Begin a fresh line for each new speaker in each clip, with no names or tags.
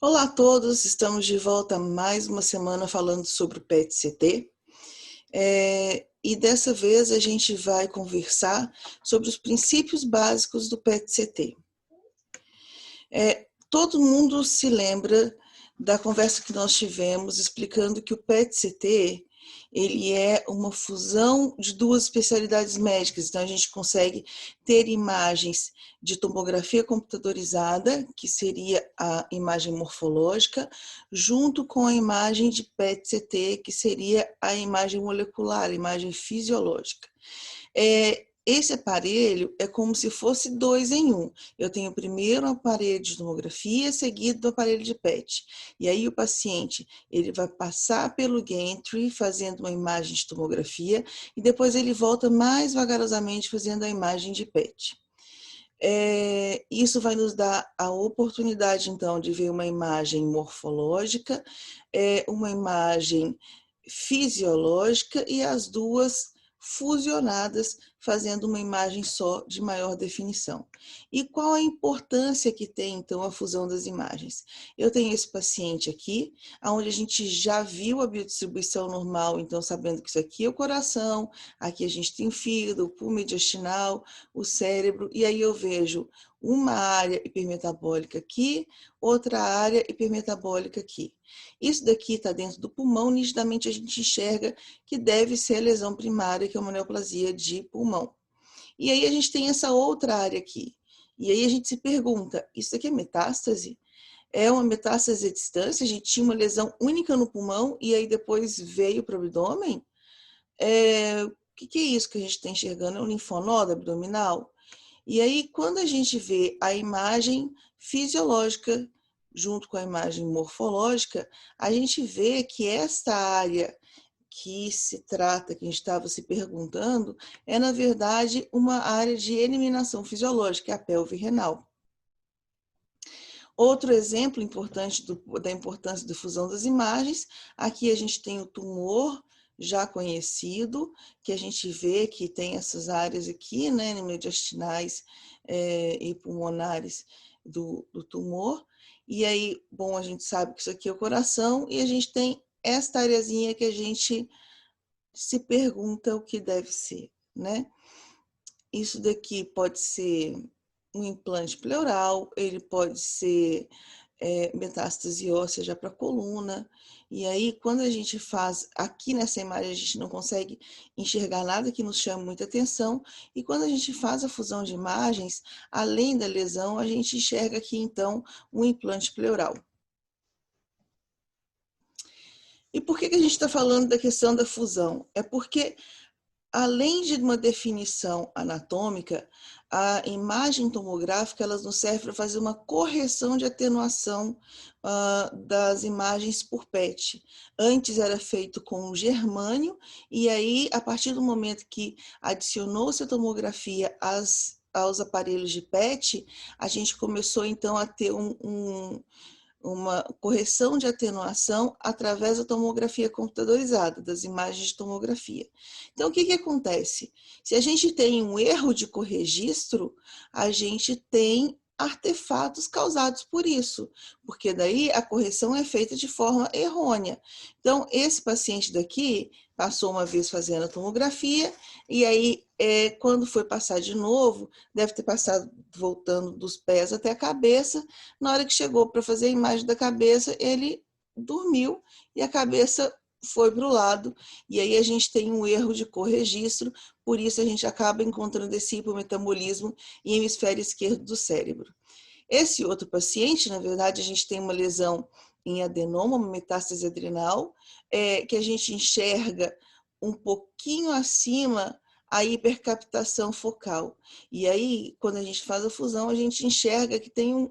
Olá a todos, estamos de volta mais uma semana falando sobre o PET-CT. E dessa vez a gente vai conversar sobre os princípios básicos do PET-CT. Todo mundo se lembra da conversa que nós tivemos explicando que o PET-CT ele é uma fusão de duas especialidades médicas. Então, a gente consegue ter imagens de tomografia computadorizada, que seria a imagem morfológica, junto com a imagem de PET-CT, que seria a imagem molecular, a imagem fisiológica. Esse aparelho é como se fosse 2 em 1. Eu tenho primeiro um aparelho de tomografia, seguido do aparelho de PET. E aí o paciente ele vai passar pelo gantry fazendo uma imagem de tomografia e depois ele volta mais vagarosamente fazendo a imagem de PET. Isso vai nos dar a oportunidade, então, de ver uma imagem morfológica, uma imagem fisiológica e as duas fusionadas, fazendo uma imagem só de maior definição. E qual a importância que tem, então, a fusão das imagens? Eu tenho esse paciente aqui, onde a gente já viu a biodistribuição normal, então, sabendo que isso aqui é o coração, aqui a gente tem o fígado, o pulmão mediastinal, o cérebro, e aí eu vejo uma área hipermetabólica aqui, outra área hipermetabólica aqui. Isso daqui está dentro do pulmão, nitidamente a gente enxerga que deve ser a lesão primária, que é uma neoplasia de pulmão. E aí a gente tem essa outra área aqui. E aí a gente se pergunta, isso aqui é metástase? É uma metástase à distância? A gente tinha uma lesão única no pulmão e aí depois veio para o abdômen? O que é isso que a gente está enxergando? É um linfonodo abdominal? E aí, quando a gente vê a imagem fisiológica junto com a imagem morfológica, a gente vê que esta área que se trata, que a gente estava se perguntando, é, na verdade, uma área de eliminação fisiológica, a pelve renal. Outro exemplo importante da importância da fusão das imagens, aqui a gente tem o tumor já conhecido, que a gente vê que tem essas áreas aqui, né, mediastinais e pulmonares do tumor. E aí, bom, a gente sabe que isso aqui é o coração e a gente tem esta areazinha que a gente se pergunta o que deve ser, né? Isso daqui pode ser um implante pleural, ele pode ser metástase óssea já para a coluna. E aí, quando a gente faz, aqui nessa imagem, a gente não consegue enxergar nada que nos chame muita atenção. E quando a gente faz a fusão de imagens, além da lesão, a gente enxerga aqui, então, um implante pleural. E por que a gente está falando da questão da fusão? É porque, além de uma definição anatômica, a imagem tomográfica ela nos serve para fazer uma correção de atenuação das imagens por PET. Antes era feito com germânio, e aí, a partir do momento que adicionou-se a tomografia aos aparelhos de PET, a gente começou então a ter uma correção de atenuação através da tomografia computadorizada, das imagens de tomografia. Então, o que acontece? Se a gente tem um erro de corregistro, a gente tem artefatos causados por isso, porque daí a correção é feita de forma errônea. Então, esse paciente daqui passou uma vez fazendo a tomografia, e aí, quando foi passar de novo, deve ter passado voltando dos pés até a cabeça. Na hora que chegou para fazer a imagem da cabeça, ele dormiu e a cabeça foi para o lado, e aí a gente tem um erro de corregistro, por isso a gente acaba encontrando esse hipometabolitismo em hemisfério esquerdo do cérebro. Esse outro paciente, na verdade, a gente tem uma lesão em adenoma, uma metástase adrenal, que a gente enxerga um pouquinho acima a hipercaptação focal. E aí, quando a gente faz a fusão, a gente enxerga que tem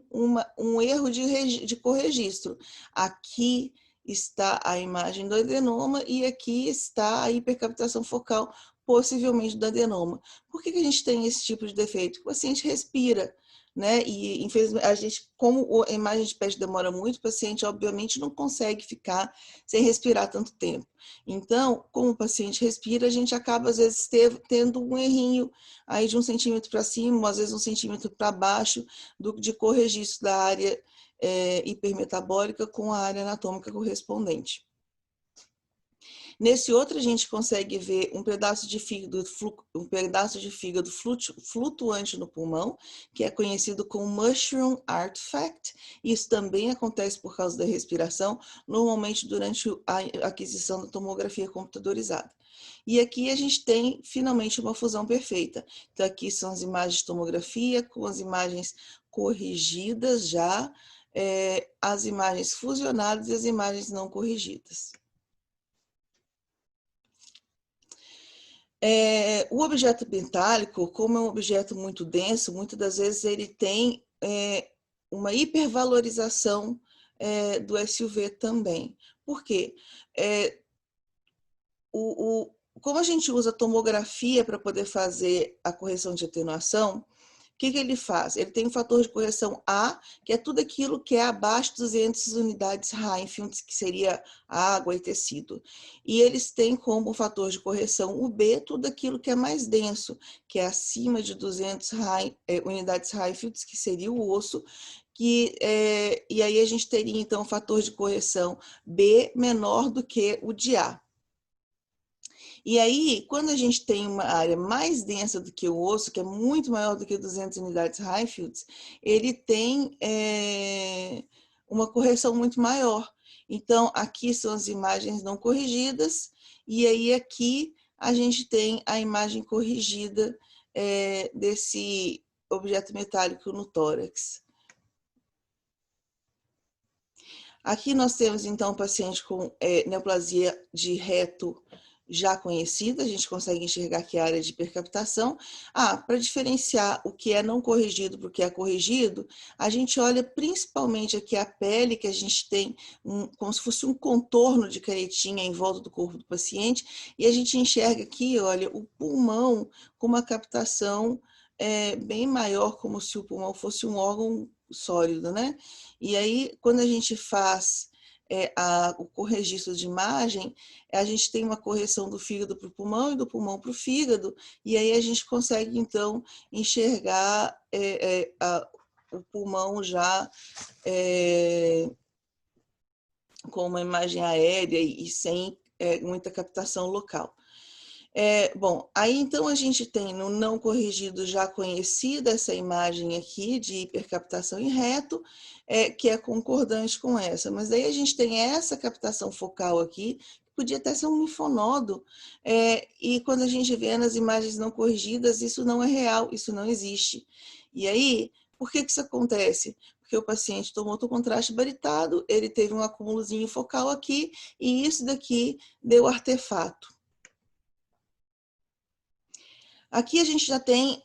um erro de corregistro. Aqui está a imagem do adenoma e aqui está a hipercaptação focal, possivelmente do adenoma. Por que a gente tem esse tipo de defeito? O paciente respira, né? E infelizmente a gente, como a imagem de PET demora muito, o paciente obviamente não consegue ficar sem respirar tanto tempo. Então, como o paciente respira, a gente acaba às vezes tendo um errinho aí de 1 centímetro para cima, ou às vezes 1 centímetro para baixo de corregistro da área hipermetabólica com a área anatômica correspondente. Nesse outro, a gente consegue ver um pedaço de fígado, flutuante no pulmão, que é conhecido como mushroom artifact. Isso também acontece por causa da respiração, normalmente durante a aquisição da tomografia computadorizada. E aqui a gente tem, finalmente, uma fusão perfeita. Então, aqui são as imagens de tomografia com as imagens corrigidas já, as imagens fusionadas e as imagens não corrigidas. O objeto metálico, como é um objeto muito denso, muitas das vezes ele tem uma hipervalorização do SUV também. Por quê? Como a gente usa tomografia para poder fazer a correção de atenuação, o que ele faz? Ele tem um fator de correção A, que é tudo aquilo que é abaixo de 200 unidades Heinfeld, que seria água e tecido. E eles têm como fator de correção o B, tudo aquilo que é mais denso, que é acima de 200 unidades Heinfeld, que seria o osso, e aí a gente teria, então, o fator de correção B menor do que o de A. E aí, quando a gente tem uma área mais densa do que o osso, que é muito maior do que 200 unidades Heinfeld, ele tem uma correção muito maior. Então, aqui são as imagens não corrigidas, e aí aqui a gente tem a imagem corrigida desse objeto metálico no tórax. Aqui nós temos, então, um paciente com neoplasia de reto já conhecida, a gente consegue enxergar aqui a área de hipercaptação. Para diferenciar o que é não corrigido do que é corrigido, a gente olha principalmente aqui a pele, que a gente tem como se fosse um contorno de caretinha em volta do corpo do paciente, e a gente enxerga aqui, olha, o pulmão com uma captação bem maior, como se o pulmão fosse um órgão sólido, né? E aí, quando a gente faz o registro de imagem, a gente tem uma correção do fígado para o pulmão e do pulmão para o fígado, e aí a gente consegue, então, enxergar o pulmão já com uma imagem aérea e sem muita captação local. Bom, aí então a gente tem no não corrigido já conhecida essa imagem aqui de hipercaptação em reto, que é concordante com essa, mas aí a gente tem essa captação focal aqui, que podia até ser um linfonodo, e quando a gente vê nas imagens não corrigidas, isso não é real, isso não existe. E aí, por que isso acontece? Porque o paciente tomou contraste baritado, ele teve um acúmulozinho focal aqui, e isso daqui deu artefato. Aqui a gente já tem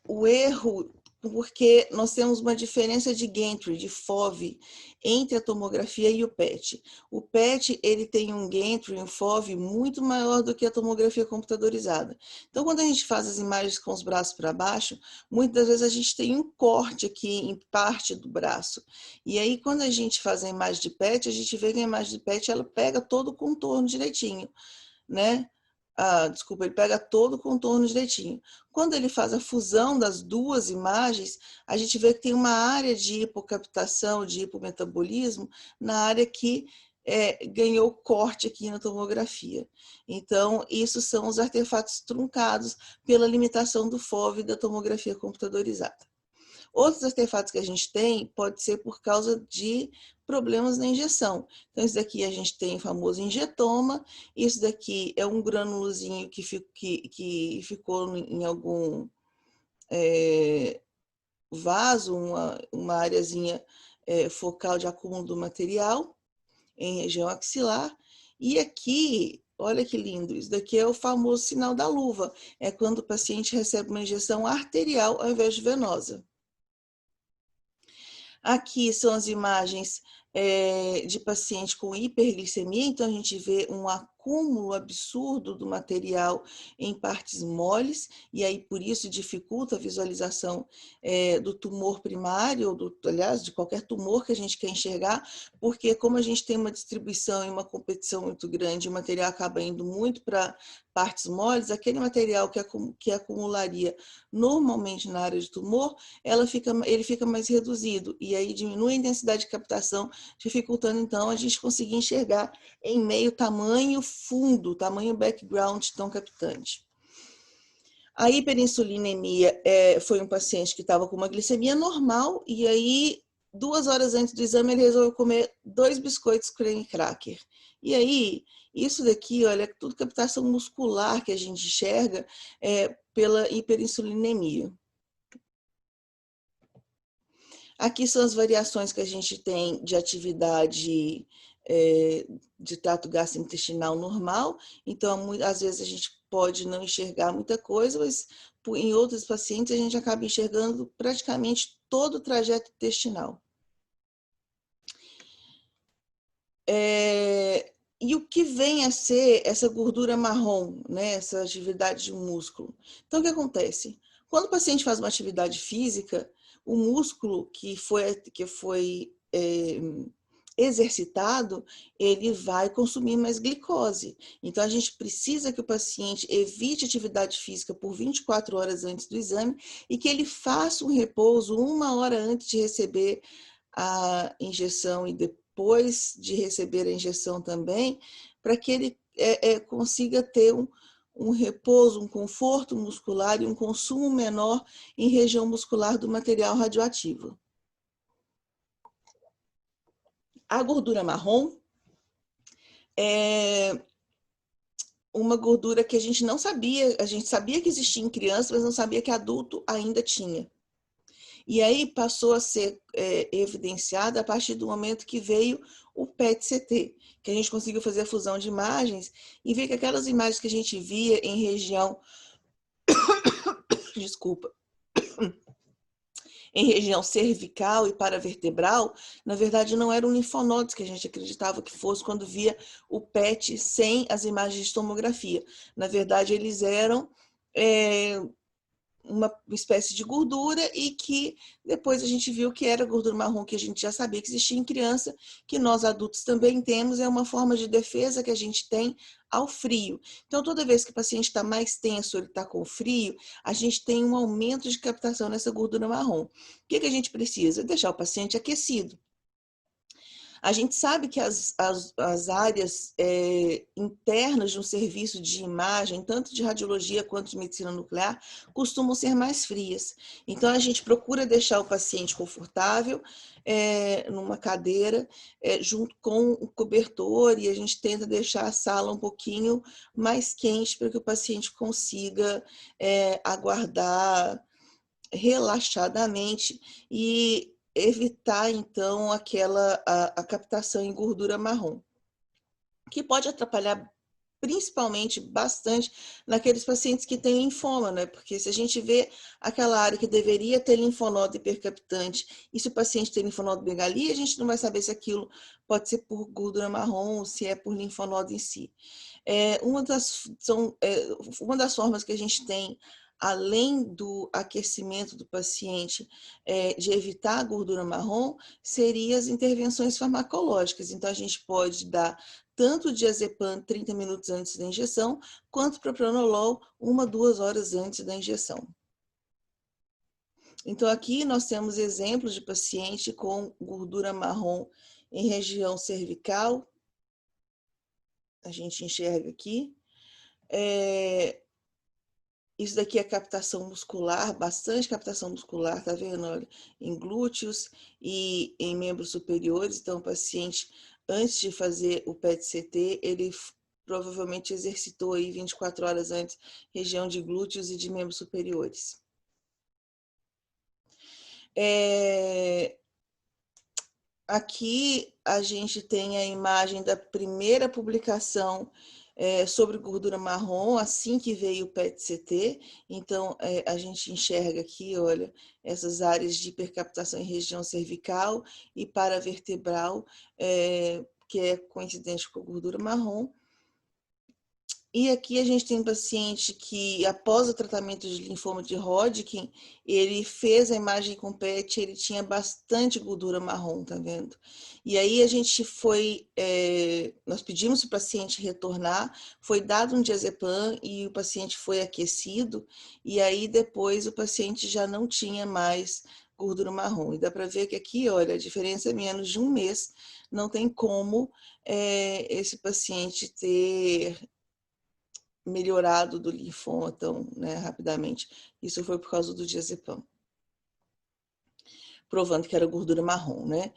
o erro, porque nós temos uma diferença de gantry, de FOV, entre a tomografia e o PET. O PET ele tem um gantry, um FOV muito maior do que a tomografia computadorizada. Então, quando a gente faz as imagens com os braços para baixo, muitas vezes a gente tem um corte aqui em parte do braço. E aí, quando a gente faz a imagem de PET, a gente vê que a imagem de PET ela pega todo o contorno direitinho, né? Desculpa, ele pega todo o contorno direitinho. Quando ele faz a fusão das duas imagens, a gente vê que tem uma área de hipocaptação, de hipometabolismo, na área que ganhou corte aqui na tomografia. Então, isso são os artefatos truncados pela limitação do FOV da tomografia computadorizada. Outros artefatos que a gente tem pode ser por causa de problemas na injeção. Então, isso daqui a gente tem o famoso injetoma, isso daqui é um granulozinho que ficou em algum vaso, uma areazinha focal de acúmulo do material em região axilar. E aqui, olha que lindo, isso daqui é o famoso sinal da luva, é quando o paciente recebe uma injeção arterial ao invés de venosa. Aqui são as imagens de paciente com hiperglicemia, então a gente vê um acúmulo absurdo do material em partes moles, e aí por isso dificulta a visualização do tumor primário, aliás, de qualquer tumor que a gente quer enxergar, porque como a gente tem uma distribuição e uma competição muito grande, o material acaba indo muito para partes moles, aquele material que acumularia normalmente na área de tumor, ele fica mais reduzido, e aí diminui a intensidade de captação, dificultando então a gente conseguir enxergar em meio tamanho fundo, tamanho background tão captante. A hiperinsulinemia foi um paciente que estava com uma glicemia normal, e aí 2 horas antes do exame ele resolveu comer 2 biscoitos creme cracker. E aí, isso daqui, olha, é tudo captação muscular que a gente enxerga pela hiperinsulinemia. Aqui são as variações que a gente tem de atividade de trato gastrointestinal normal. Então, às vezes a gente pode não enxergar muita coisa, mas em outros pacientes a gente acaba enxergando praticamente todo o trajeto intestinal. E o que vem a ser essa gordura marrom, né? Essa atividade de músculo? Então, o que acontece? Quando o paciente faz uma atividade física, o músculo que foi exercitado, ele vai consumir mais glicose. Então, a gente precisa que o paciente evite atividade física por 24 horas antes do exame e que ele faça um repouso 1 hora antes de receber a injeção e depois de receber a injeção também, para que ele consiga ter um repouso, um conforto muscular e um consumo menor em região muscular do material radioativo. A gordura marrom é uma gordura que a gente não sabia, a gente sabia que existia em criança, mas não sabia que adulto ainda tinha. E aí passou a ser evidenciada a partir do momento que veio o PET-CT, que a gente conseguiu fazer a fusão de imagens e ver que aquelas imagens que a gente via em região, desculpa, em região cervical e paravertebral, na verdade não eram linfonodos que a gente acreditava que fosse quando via o PET sem as imagens de tomografia. Na verdade, eles eram uma espécie de gordura e que depois a gente viu que era gordura marrom, que a gente já sabia que existia em criança, que nós adultos também temos, é uma forma de defesa que a gente tem ao frio. Então, toda vez que o paciente está mais tenso, ele está com frio, a gente tem um aumento de captação nessa gordura marrom. O que a gente precisa? Deixar o paciente aquecido. A gente sabe que as áreas internas de um serviço de imagem, tanto de radiologia quanto de medicina nuclear, costumam ser mais frias. Então, a gente procura deixar o paciente confortável numa cadeira, junto com o cobertor, e a gente tenta deixar a sala um pouquinho mais quente para que o paciente consiga aguardar relaxadamente e evitar, então, a captação em gordura marrom, que pode atrapalhar principalmente bastante naqueles pacientes que têm linfoma, né? Porque se a gente vê aquela área que deveria ter linfonodo hipercaptante, e se o paciente tem linfonodomegalia, a gente não vai saber se aquilo pode ser por gordura marrom ou se é por linfonodo em si. Uma das formas que a gente tem, além do aquecimento do paciente, de evitar a gordura marrom, seriam as intervenções farmacológicas. Então, a gente pode dar tanto diazepam 30 minutos antes da injeção, quanto propranolol 1, 2 horas antes da injeção. Então, aqui nós temos exemplos de paciente com gordura marrom em região cervical. A gente enxerga aqui. Isso daqui é captação muscular, bastante captação muscular, tá vendo? Olha, em glúteos e em membros superiores. Então, o paciente, antes de fazer o PET-CT, ele provavelmente exercitou aí 24 horas antes, região de glúteos e de membros superiores. Aqui a gente tem a imagem da primeira publicação sobre gordura marrom, assim que veio o PET-CT. Então, a gente enxerga aqui, olha, essas áreas de hipercaptação em região cervical e paravertebral, que é coincidente com a gordura marrom. E aqui a gente tem um paciente que, após o tratamento de linfoma de Hodgkin, ele fez a imagem com PET, ele tinha bastante gordura marrom, tá vendo? E aí a gente foi, nós pedimos para o paciente retornar, foi dado um diazepam e o paciente foi aquecido, e aí depois o paciente já não tinha mais gordura marrom. E dá para ver que aqui, olha, a diferença é menos de um mês, não tem como esse paciente ter melhorado do linfoma tão, né, rapidamente. Isso foi por causa do diazepam, provando que era gordura marrom, né?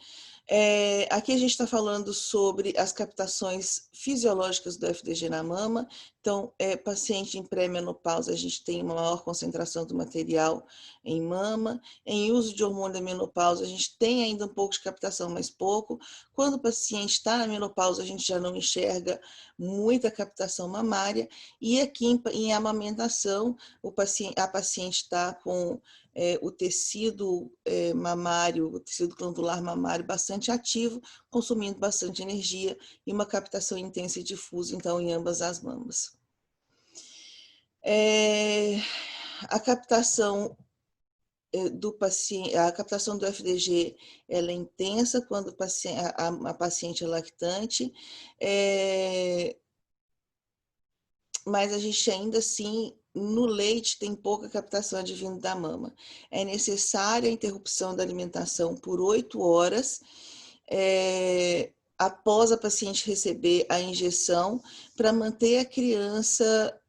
Aqui a gente está falando sobre as captações fisiológicas do FDG na mama. Então, paciente em pré-menopausa, a gente tem uma maior concentração do material em mama. Em uso de hormônio da menopausa, a gente tem ainda um pouco de captação, mas pouco. Quando o paciente está na menopausa, a gente já não enxerga muita captação mamária. E aqui em amamentação, a paciente está com o tecido mamário, o tecido glandular mamário bastante ativo, consumindo bastante energia e uma captação intensa e difusa, então, em ambas as mamas. A captação do paciente, a captação do FDG, ela é intensa quando a paciente é lactante, mas a gente ainda assim, no leite, tem pouca captação advinda da mama. É necessária a interrupção da alimentação por 8 horas, após a paciente receber a injeção, para manter a criança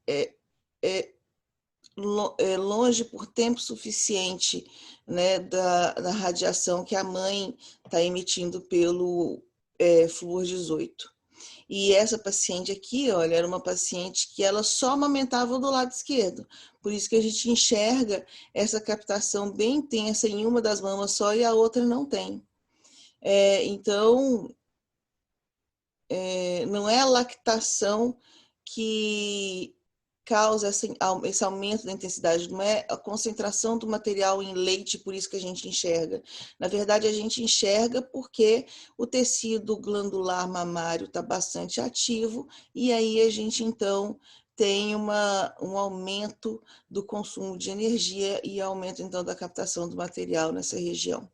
longe por tempo suficiente, né, da radiação que a mãe está emitindo pelo flúor 18. E essa paciente aqui, olha, era uma paciente que ela só amamentava do lado esquerdo. Por isso que a gente enxerga essa captação bem intensa em uma das mamas só e a outra não tem. Então, não é a lactação que causa esse aumento da intensidade, não é a concentração do material em leite, por isso que a gente enxerga. Na verdade, a gente enxerga porque o tecido glandular mamário está bastante ativo e aí a gente, então, tem um aumento do consumo de energia e aumento, então, da captação do material nessa região.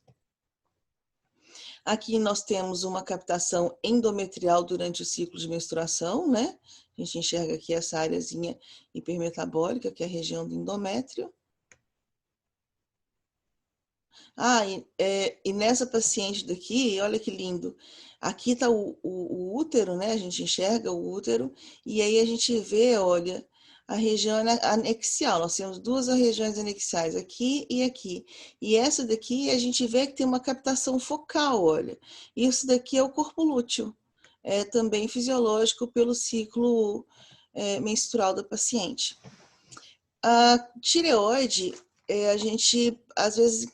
Aqui nós temos uma captação endometrial durante o ciclo de menstruação, né? A gente enxerga aqui essa áreazinha hipermetabólica, que é a região do endométrio. E nessa paciente daqui, olha que lindo. Aqui está o útero, né? A gente enxerga o útero, e aí a gente vê, olha, a região anexial. Nós temos duas regiões anexiais, aqui e aqui. E essa daqui a gente vê que tem uma captação focal, olha. Isso daqui é o corpo lúteo, é também fisiológico pelo ciclo menstrual da paciente. A tireoide, a gente, às vezes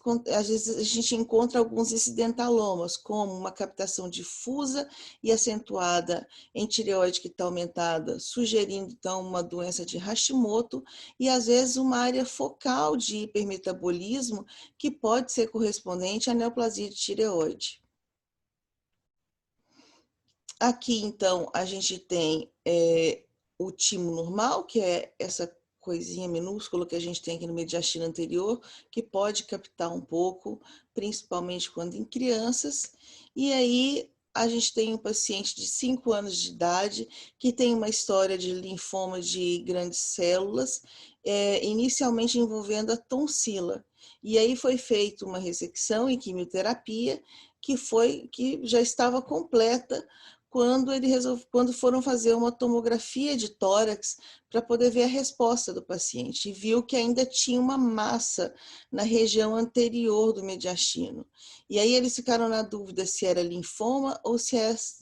a gente encontra alguns incidentalomas, como uma captação difusa e acentuada em tireoide que está aumentada, sugerindo, então, uma doença de Hashimoto, e às vezes uma área focal de hipermetabolismo que pode ser correspondente à neoplasia de tireoide. Aqui, então, a gente tem o timo normal, que é essa coisinha minúscula que a gente tem aqui no mediastino anterior, que pode captar um pouco, principalmente quando em crianças. E aí a gente tem um paciente de 5 anos de idade que tem uma história de linfoma de grandes células, inicialmente envolvendo a tonsila. E aí foi feita uma ressecção e quimioterapia que já estava completa quando foram fazer uma tomografia de tórax para poder ver a resposta do paciente, e viu que ainda tinha uma massa na região anterior do mediastino. E aí eles ficaram na dúvida se era linfoma ou se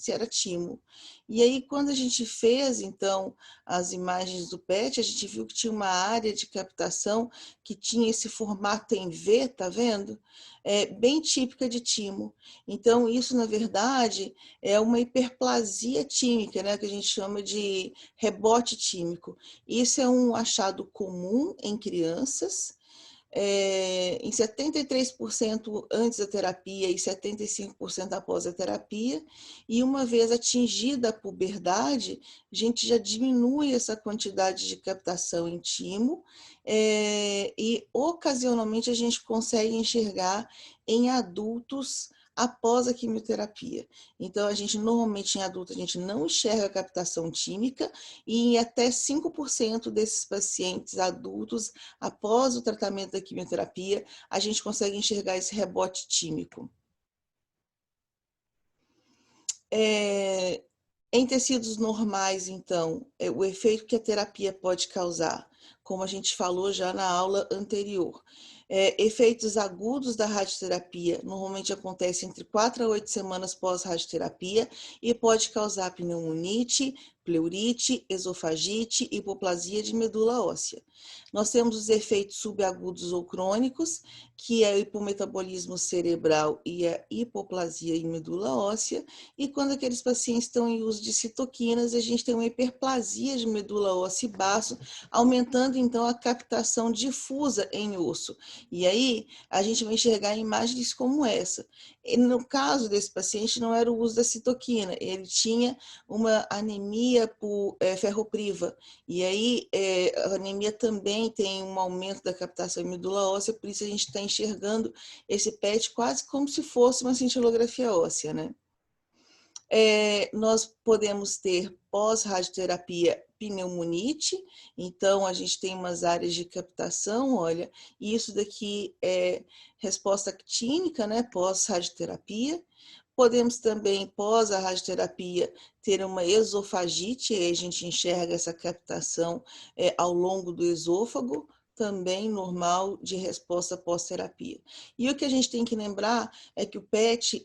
era timo. E aí, quando a gente fez, então, as imagens do PET, a gente viu que tinha uma área de captação que tinha esse formato em V, tá vendo? Bem típica de timo. Então, isso, na verdade, é uma hiperplasia tímica, né, que a gente chama de rebote tímico. Isso é um achado comum em crianças, em 73% antes da terapia e 75% após a terapia, e uma vez atingida a puberdade, a gente já diminui essa quantidade de captação em timo, e ocasionalmente a gente consegue enxergar em adultos após a quimioterapia. Então, a gente normalmente em adulto a gente não enxerga a captação tímica, e em até 5% desses pacientes adultos, após o tratamento da quimioterapia, a gente consegue enxergar esse rebote tímico. Em tecidos normais, então, o efeito que a terapia pode causar, como a gente falou já na aula anterior. Efeitos agudos da radioterapia normalmente acontecem entre 4 a 8 semanas pós-radioterapia e pode causar pneumonite, pleurite, esofagite e hipoplasia de medula óssea. Nós temos os efeitos subagudos ou crônicos, que é o hipometabolismo cerebral e a hipoplasia em medula óssea, e quando aqueles pacientes estão em uso de citoquinas, a gente tem uma hiperplasia de medula óssea e baço, aumentando então a captação difusa em osso. E aí a gente vai enxergar imagens como essa. E no caso desse paciente não era o uso da citoquina, ele tinha uma anemia por ferropriva. E aí a anemia também tem um aumento da captação em medula óssea, por isso a gente está enxergando esse PET quase como se fosse uma cintilografia óssea, né? Nós podemos ter pós-radioterapia pneumonite, então a gente tem umas áreas de captação, olha, e isso daqui é resposta actínica, né, pós-radioterapia. Podemos também, pós a radioterapia, ter uma esofagite, e a gente enxerga essa captação ao longo do esôfago, também normal de resposta pós-terapia. E o que a gente tem que lembrar é que o PET,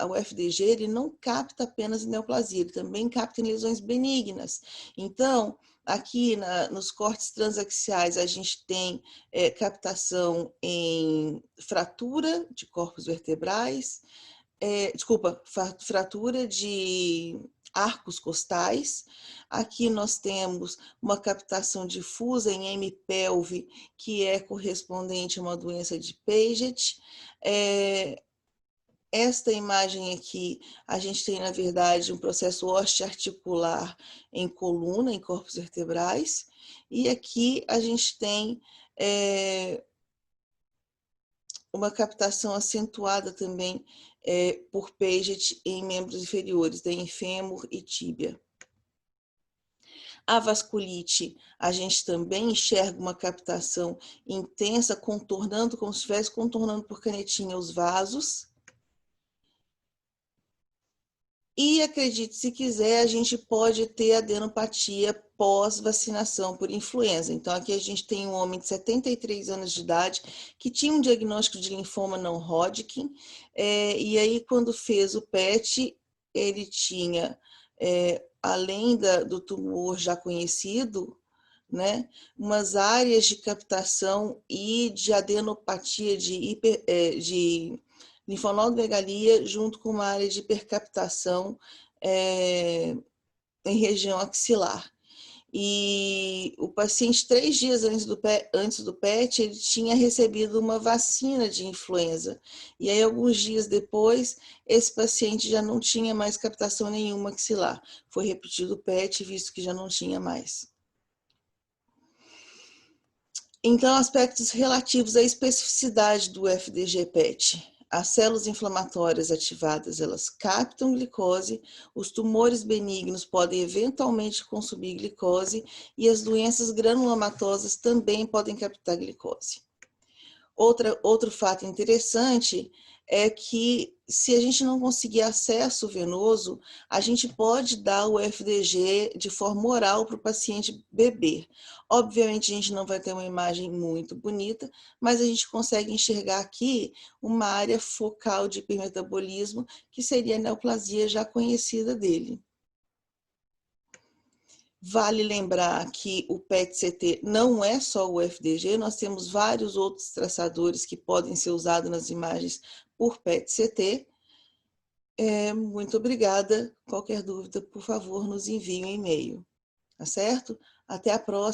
o FDG, ele não capta apenas em neoplasia, ele também capta em lesões benignas. Então, aqui nos cortes transaxiais, a gente tem captação em fratura de corpos vertebrais, fratura de arcos costais. Aqui nós temos uma captação difusa em hemipelve, que é correspondente a uma doença de Paget. Esta imagem aqui, a gente tem, na verdade, um processo osteoarticular em coluna, em corpos vertebrais. E aqui a gente tem uma captação acentuada também por Paget em membros inferiores, em fêmur e tíbia. A vasculite, a gente também enxerga uma captação intensa, contornando, como se estivesse contornando por canetinha os vasos. E acredite se quiser, a gente pode ter adenopatia pós-vacinação por influenza. Então, aqui a gente tem um homem de 73 anos de idade que tinha um diagnóstico de linfoma não Hodgkin, e aí quando fez o PET, ele tinha, além do tumor já conhecido, né, umas áreas de captação e de adenopatia de linfonodomegalia junto com uma área de hipercaptação em região axilar. E o paciente, 3 dias antes do PET, ele tinha recebido uma vacina de influenza. E aí, alguns dias depois, esse paciente já não tinha mais captação nenhuma axilar. Foi repetido o PET, visto que já não tinha mais. Então, aspectos relativos à especificidade do FDG-PET. As células inflamatórias ativadas, elas captam glicose, os tumores benignos podem eventualmente consumir glicose e as doenças granulomatosas também podem captar glicose. Outro fato interessante é que se a gente não conseguir acesso venoso, a gente pode dar o FDG de forma oral para o paciente beber. Obviamente, a gente não vai ter uma imagem muito bonita, mas a gente consegue enxergar aqui uma área focal de hipermetabolismo, que seria a neoplasia já conhecida dele. Vale lembrar que o PET-CT não é só o FDG, nós temos vários outros traçadores que podem ser usados nas imagens por PET-CT. Muito obrigada. Qualquer dúvida, por favor, nos envie um e-mail. Tá certo? Até a próxima.